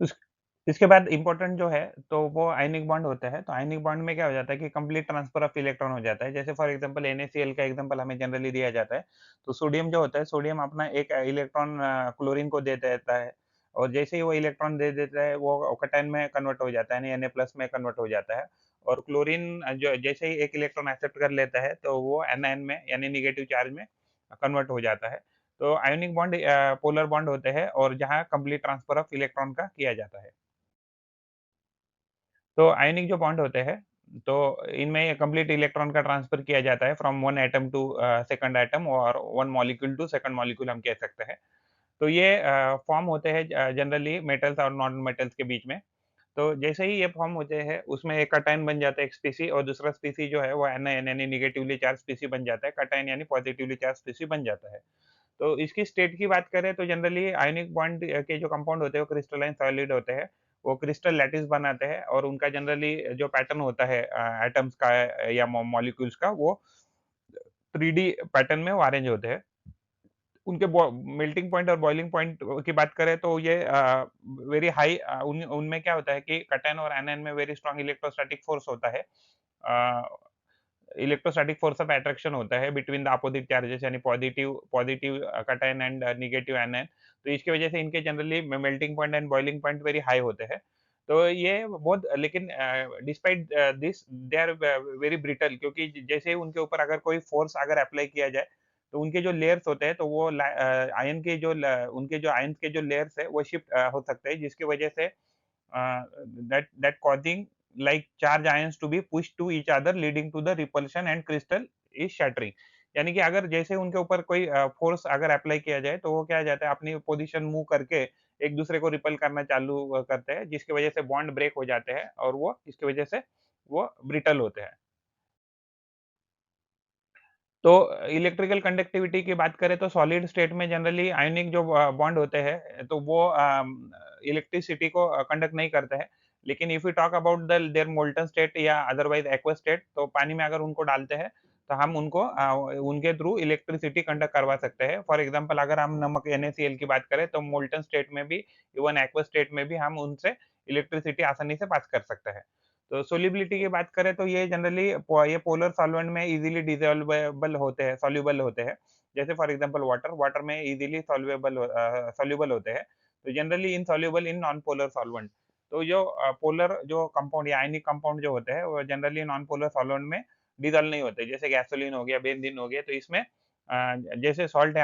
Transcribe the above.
उस इसके बाद इम्पोर्टेंट जो है, तो वो आयनिक बॉन्ड होता है। तो आयनिक बॉन्ड में क्या हो जाता है कि कंप्लीट ट्रांसफर ऑफ इलेक्ट्रॉन हो जाता है। जैसे फॉर एग्ज़ाम्पल NaCl का एग्ज़ाम्पल हमें जनरली दिया जाता है। तो सोडियम जो होता है, सोडियम अपना एक इलेक्ट्रॉन क्लोरीन को दे देता है और जैसे ही वो इलेक्ट्रॉन दे देता है, वो कैटायन में कन्वर्ट हो जाता है, यानी Na+ में कन्वर्ट हो जाता है और क्लोरीन जो जैसे ही एक इलेक्ट्रॉन एक्सेप्ट कर लेता है, तो वो एनायन में यानी नेगेटिव चार्ज में कन्वर्ट हो जाता है। तो आयोनिक बॉन्ड पोलर बॉन्ड होते हैं और जहाँ कंप्लीट ट्रांसफर ऑफ इलेक्ट्रॉन का किया जाता है। तो आयनिक जो बॉन्ड होते हैं, तो इनमें कंप्लीट इलेक्ट्रॉन का ट्रांसफर किया जाता है from one atom to second atom और one molecule to second molecule हम कह सकते हैं। तो ये फॉर्म होते हैं जनरली मेटल्स और नॉन मेटल्स के बीच में। तो जैसे ही ये फॉर्म होते हैं, उसमें एक कैटायन बन जाता है एक स्पीशी और दूसरा स्पीशी जो है वो एनायन यानी नेगेटिवली चार्ज स्पीशी बन जाता है, कैटायन यानी पॉजिटिवली चार्ज स्पीशी बन जाता है। तो इसकी स्टेट की बात करें तो जनरली आयनिक बॉन्ड के जो कंपाउंड होते हैं वो क्रिस्टलाइन सॉलिड होते हैं। वो क्रिस्टल लैटिस बनाते हैं और उनका जनरली जो पैटर्न होता है एटम्स का या मॉलिक्यूल्स का वो 3D पैटर्न में वो अरेंज होते हैं। उनके मेल्टिंग पॉइंट और बॉइलिंग पॉइंट की बात करें तो ये वेरी हाई उनमें क्या होता है कि कैटायन और एनायन में वेरी स्ट्रॉन्ग इलेक्ट्रोस्टैटिक फोर्स होता है। Uh, electrostatic force of attraction होता है बिटवीन द अपोजिट चार्जेस यानी positive positive cation and negative anion. तो इसकी वजह से इनके generally melting point and boiling point very high होते हैं। तो ये बहुत लेकिन despite this they are very brittle क्योंकि जैसे ही उनके ऊपर अगर कोई फोर्स अगर अप्लाई किया जाए, तो उनके जो लेयर्स होते हैं तो वो आयन के जो उनके जो आयन्स के जो लेयर्स है वो शिफ्ट हो सकते हैं जिसकी वजह से that causing like charge ions to be pushed to each other leading to the repulsion and crystal is shattering। यानी कि अगर जैसे उनके ऊपर कोई फोर्स अगर अप्लाई किया जाए तो वो क्या हो जाता है अपनी पोजीशन मूव करके एक दूसरे को रिपेल करना चालू करते हैं जिसकी वजह से बॉन्ड ब्रेक हो जाते हैं और वो इसकी वजह से वो ब्रिटल होते हैं। तो इलेक्ट्रिकल कंडक्टिविटी की बात करें तो सॉलिड स्टेट में जनरली आयनिक जो बॉन्ड होते हैं तो वो इलेक्ट्रिसिटी को कंडक्ट नहीं करते हैं। लेकिन if you talk about the there molten state या अदरवाइज एक्वस स्टेट तो पानी में अगर उनको डालते हैं तो हम उनको उनके थ्रू इलेक्ट्रिसिटी कंडक्ट करवा सकते हैं। फॉर एग्जांपल अगर हम नमक NaCl की बात करें तो मोल्टन स्टेट में भी इवन एक्वस स्टेट में भी हम उनसे इलेक्ट्रिसिटी आसानी से पास कर सकते हैं। तो सोल्युबिलिटी की बात करें तो ये जनरली ये पोलर सॉल्वेंट में इजीली डिसॉल्वेबल होते हैं, सॉल्युबल होते हैं। जैसे फॉर एग्जांपल वाटर, वाटर में इजीली सॉल्युबल होते हैं। तो generally insoluble in non polar solvent. तो जो पोलर जो कंपाउंड या आयनिक कंपाउंड जो होते हैं वो जनरली नॉन पोलर सॉल्वेंट में डिसॉल्व नहीं होते। जैसे गैसोलीन हो गया, बेंजीन हो गया तो इसमें जैसे सॉल्ट है